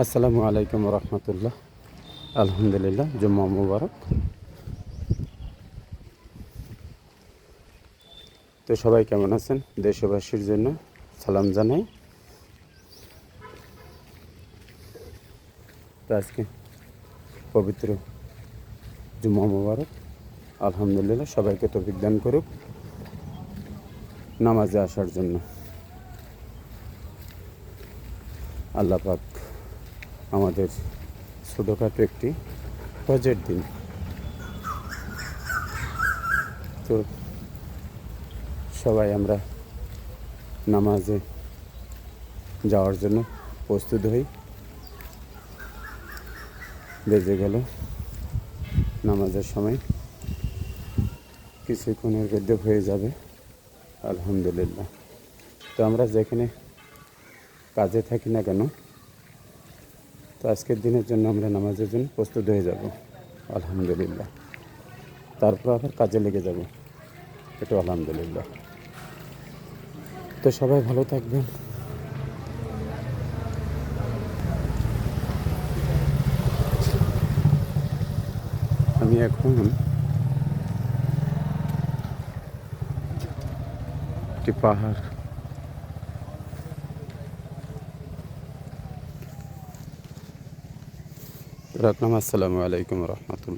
আসসালামু আলাইকুম রহমতুল্লাহ। আলহামদুলিল্লাহ, জুম্মা মুবারক। তো সবাই কেমন আছেন? দেশবাসীর জন্য সালাম জানাই। তো আজকে পবিত্র জুম্মা মুবারক। আলহামদুলিল্লাহ, সবাইকে তৌফিক দান করুক নামাজে আসার জন্য। আল্লাহ পাক আমাদের ছোটোখাটো একটি হজের দিন। তো সবাই আমরা নামাজে যাওয়ার জন্য প্রস্তুত হই। বেজে গেল নামাজের সময়, কিছুক্ষণের মধ্যে হয়ে যাবে আলহামদুলিল্লাহ। তো আমরা যেখানে কাজে থাকি না কেন, তো আজকের দিনের জন্য আমরা নামাজের জন্য প্রস্তুত হয়ে যাব আলহামদুলিল্লাহ। তারপর আবার কাজে লেগে যাব, এটা আলহামদুলিল্লাহ। তো সবাই ভালো থাকবেন। আমি এখন একটি পাহাড় রাখলাম। আসসালামু আলাইকুম রহমতুল্লাহ।